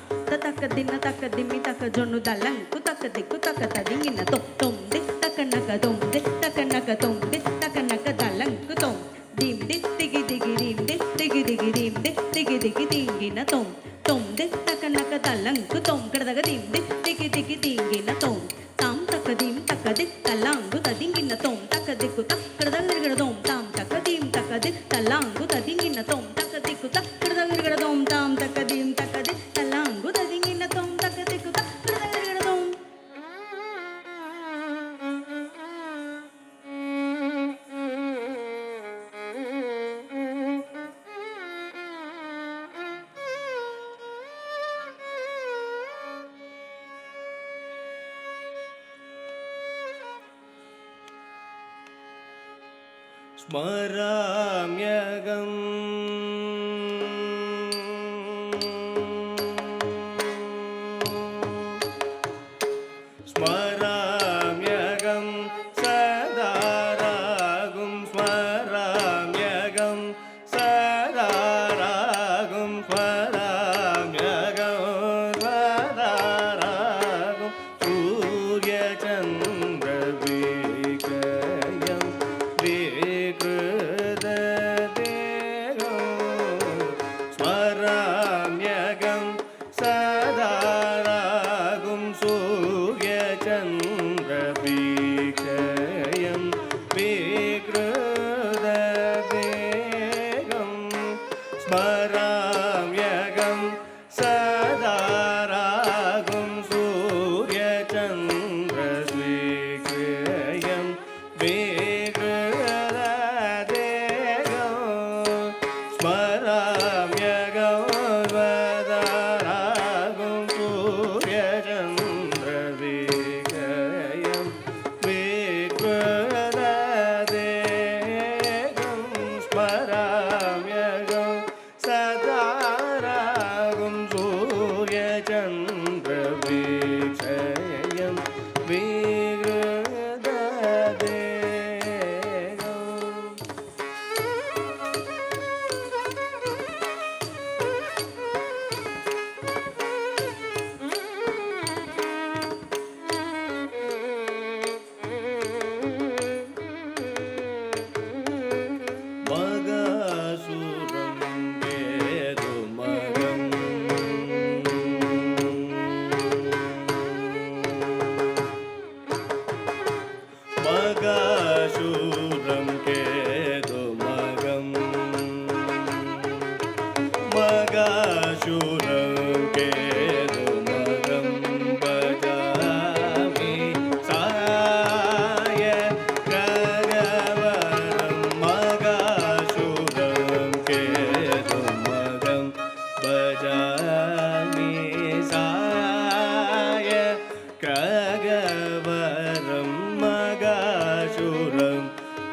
ತಕ್ಕ ದಿನ ತಕ್ಕ ದಿಮ್ಮಿ ತಕ್ಕ ಜೊನ್ನು ದಲಂಕು ತಕ್ಕ ದಿಕ್ಕು ತಕ್ಕ ತದಿಂಗಿನ ತೊಂ ದಿಕ್ ತಕ್ಕ ನಕ ತೊಂ ದಿಕ್ ತಕ್ಕ ನಕ ತೊಂ ದಿಕ್ ತಕ್ಕ ನಕ ದಲಂಕು ತೊಂ ದಿಂ ದಿಕ್ ದಿಗಿ ದಿಗಿ ರೀಂ ದಿಕ್ ದಿಗಿ ದಿಗಿ ರೀಂ ದಿಕ್ ದಿಗಿ ದಿಗಿ ತಿಂಗಿನ ತೊಂ ದಿಕ್ ತಕ್ಕ ನಕ ದಲಂಕು ತೊಂ ಕಡದಗ ದಿಂ ದಿಕ್ ದಿಗಿ ದಿಗಿ ತಿಂಗಿನ ತೊಂ ತಾಂ ತಕ್ಕ ದಿಂ ತಕ್ಕ ದಿಕ್ ತಲಾಂಗು ತದಿಂಗಿನ ತೊಂ ತಕ್ಕ ದಿಕ್ಕು ತಕ್ಕಡದಗಿಡದೋಂ ತಾಂ ತಕ್ಕ ದಿಂ ತಕ್ಕ ದಿಕ್ ತಲಾಂಗು ತದಿಂಗಿನ ತೊಂ ತಕ್ಕ ದಿಕ್ಕು ತಕ್ಕಡದಗಿಡದೋಂ ತಾಂ ತಕ್ಕ ದಿಂ ತಕ್ಕ ದಿಕ್ ತಲಾಂಗು ತದಿಂಗಿನ ತೊಂ ತಕ್ಕ ದಿಕ್ಕು ತಕ್ಕಡದಗಿಡದೋಂ स्मराम्यगं स्मराम्यगं सदा रागुं स्मराम्यगं सदा रागुं स्मराम्यगं सदा रागुं सूर्यचन्द्रविकयं स्मराम्यगं सदा रागुं सूर्यचन्द्रविकयं विकृतवेगं स्मराम्यगं सदा रागुं सूर्यचन्द्रविकयं विकृतवेगं स्मराम्यगं सदा रागुं सूर्यचन्द्रविकयं विकृतवेगं स्मराम्यगं सदा रागुं सूर्यचन्द्रविकयं विकृतवेगं मगासुरं केतुमगं मगासुरं केतुमगं मगासुरं केतुमगं भजामि साय खगवरं मगासुरं केतुमगं भजामि साय खगवरं मगासुरं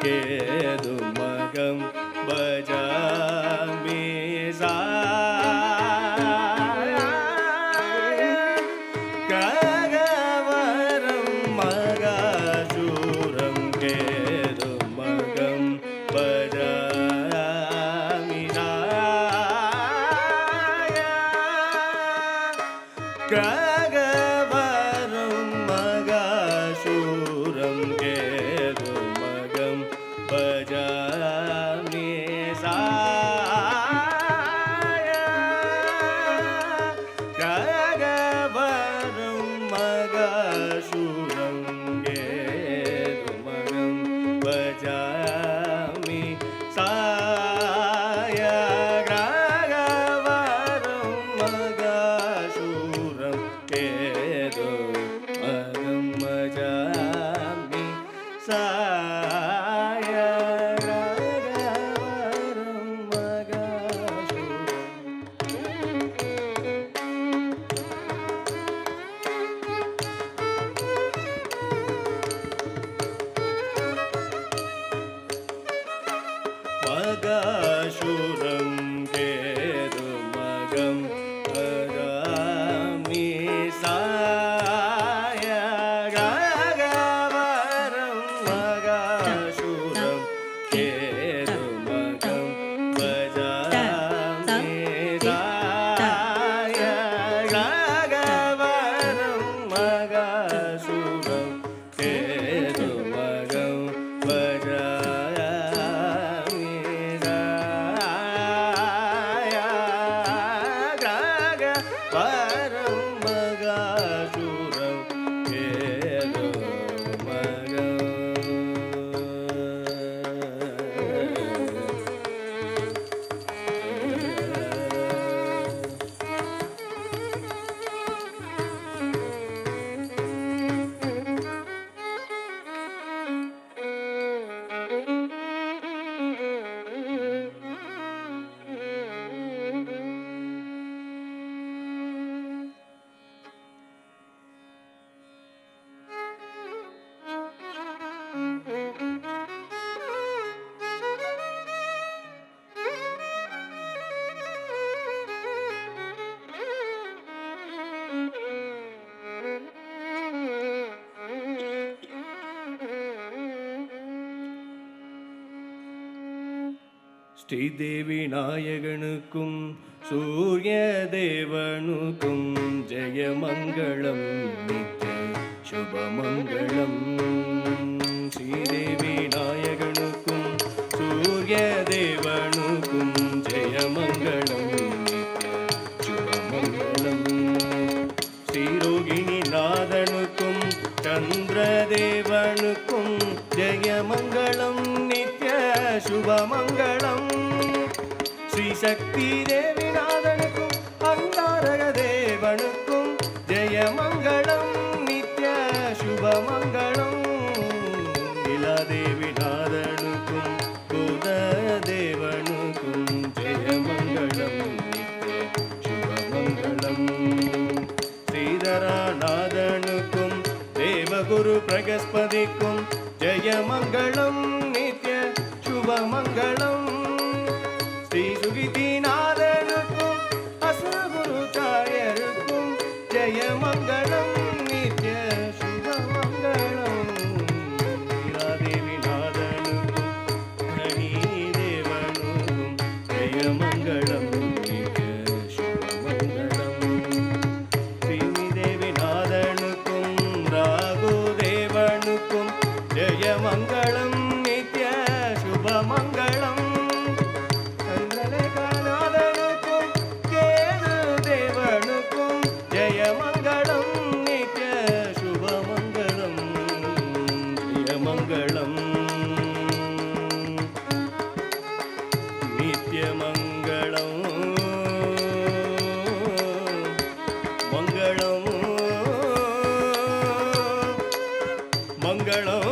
केतुमगं भजामि साय खगवरं मगासुरं केतुमगं भजामि साय खगवरं मगासुरं केतुमगं भजामि साय खगवरं मगासुरं केतुमगं भजामि साय खगवरं ஸ்ரீதேவி நாயகனுக்கும் சூரிய தேவனுக்கும் ஜெயமங்களம் நித்ய சுபமங்களம். ஸ்ரீதேவி நாயகனுக்கும் சூரிய தேவனுக்கும் ஜெயமங்களம் நித்ய சுபமங்களம். ஸ்ரீரோகிணி நாதனுக்கும் சந்திரதேவனுக்கும் ஜெயமங்களம் நித்ய சுபமங்களம். ஸ்ரீ சக்தி தேவிநாதனுக்கும் அங்காரக தேவனுக்கும் ஜெயமங்களம் நித்ய சுபமங்களம். நிலாதேவிநாதனுக்கும் குத தேவனுக்கும் ஜெயமங்களம் நித்ய சுபமங்களம். ஸ்ரீதரநாதனுக்கும் தேவகுரு பிரகஸ்பதிக்கும் ஜெயமங்களம் நித்ய சுபமங்களம். ஸ்ரீ சுகிதிநாதனுக்கும் அசுரகுருச்சாரியருக்கும் ஜெயமங்களம் நித்ய சுபமங்களம். நீலாதேவிநாதனுக்கும் கணீதேவனுக்கும் ஜெயமங்களம் நித்ய சுபமங்களம். ஸ்ரீதேவிநாதனுக்கும் ராகுதேவனுக்கும் ஜெயமங்களம் நித்ய சுபமங்களம். சந்திரலேகநாதனுக்கும் கேது தேவனுக்கும் ஜெயமங்களம் நித்ய சுபமங்களம். ஜெயமங்களம் நித்யமங்களம் மங்களம் மங்களம்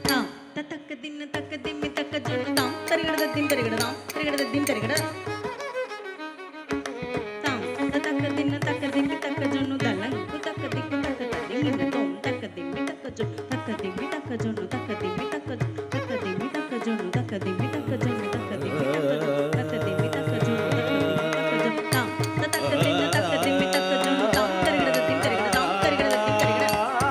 தாம் தத்தக்க தின்ன தக்க திம்மி தக்க ஜொன்னு தாம் தரிகட தின் தரிகட தாம் தரிகட தின் தரிகட தாம் தத்தக்க தின்ன தக்க திம்மி தக்க ஜொன்னு தலங்கு தக்க திக்கு தக்க தின்ன தோம் தக்க திம்மி தக்க ஜொன்னு தக்க திம்மி தக்க ஜொன்னு தக்க திம்மி தக்க திம்மி தக்க ஜொன்னு தக்க திம்மி தக்க ஜொன்னு தக்க திம்மி தக்க திம்மி தக்க ஜொன்னு தக்க திம்மி தக்க ஜொன்னு தாம் தத்தக்க தின்ன தக்க திம்மி தக்க ஜொன்னு தாம் தரிகட தின் தரிகட தாம் தரிகட தின் தரிகட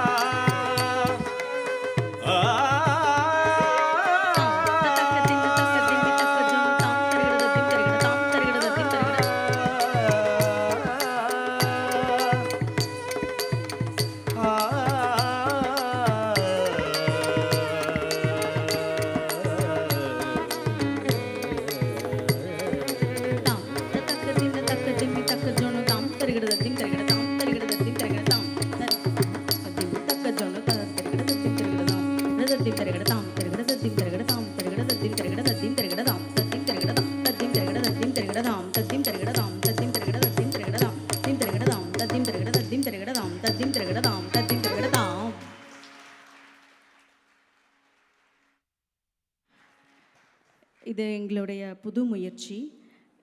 இது எங்களுடைய புது முயற்சி.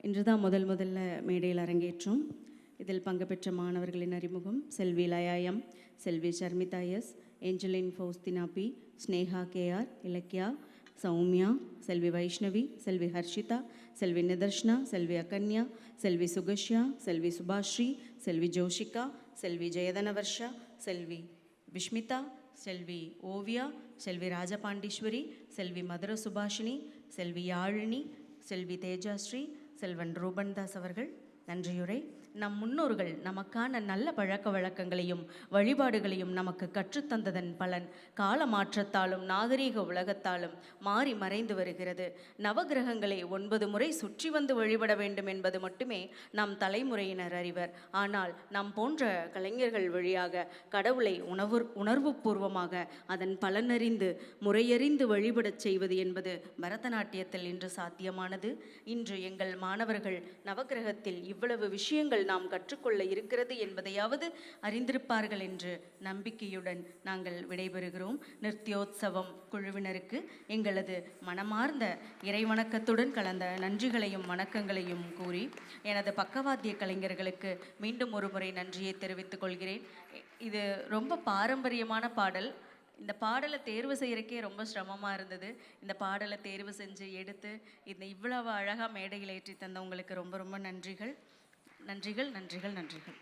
இன்று தான் முதல்ல மேடையில் அரங்கேற்றோம். இதில் பங்கு பெற்ற மாணவர்களின் அறிமுகம்: செல்வி லயாயம், செல்வி Sharmitha S, Angeline Faustina P, Sneha KR, Ilakkiya, Soumiya, செல்வி வைஷ்ணவி, செல்வி ஹர்ஷிதா, செல்வி நிதர்ஷ்னா, செல்வி அகன்யா, செல்வி சுகஷ்யா, செல்வி சுபாஸ்ரீ, செல்வி ஜோஷிகா, செல்வி ஜெயதனவர்ஷா, செல்வி விஷ்மிதா, செல்வி ஓவியா, செல்வி ராஜபாண்டீஸ்வரி, செல்வி மதுர சுபாஷினி, செல்வி யாழினி, செல்வி தேஜாஸ்ரீ, செல்வன் ரூபன்தாஸ் அவர்கள் நன்றியுரை. நம் முன்னோர்கள் நமக்கான நல்ல பழக்க வழக்கங்களையும் வழிபாடுகளையும் நமக்கு கற்றுத்தந்ததன் பலன் கால மாற்றத்தாலும் நாகரீக உலகத்தாலும் மாறி மறைந்து வருகிறது. நவகிரகங்களை 9 முறை சுற்றி வந்து வழிபட வேண்டும் என்பது மட்டுமே நம் தலைமுறையினர் அறிவர். ஆனால் நம் போன்ற கலைஞர்கள் வழியாக கடவுளை உணர்வுபூர்வமாக அதன் பலனறிந்து முறையறிந்து வழிபடச் செய்வது என்பது பரதநாட்டியத்தில் இன்று சாத்தியமானது. இன்று எங்கள் மாணவர்கள் நவகிரகத்தில் இவ்வளவு விஷயங்கள் நாம் கற்றுக்கொள்ள இருக்கிறது என்பதையாவது அறிந்திருப்பார்கள் என்று நம்பிக்கையுடன் நாங்கள் விடைபெறுகிறோம். நிருத்யோத்சவம் குழுவினருக்கு எங்களது மனமார்ந்த இறைவணக்கத்துடன் கலந்த நன்றிகளையும் வணக்கங்களையும் கூறி எனது பக்கவாத்திய கலைஞர்களுக்கு மீண்டும் ஒரு முறை நன்றியை தெரிவித்துக் கொள்கிறேன். இது ரொம்ப பாரம்பரியமான பாடல். இந்த பாடலை தேர்வு செய்யறக்கே ரொம்ப சிரமமாக இருந்தது. இந்த பாடலை தேர்வு செஞ்சு எடுத்து இந்த இவ்வளவு அழகாக மேடையில் ஏற்றி தந்த உங்களுக்கு ரொம்ப ரொம்ப நன்றிகள் நன்றிகள் நன்றிகள் நன்றிகள்.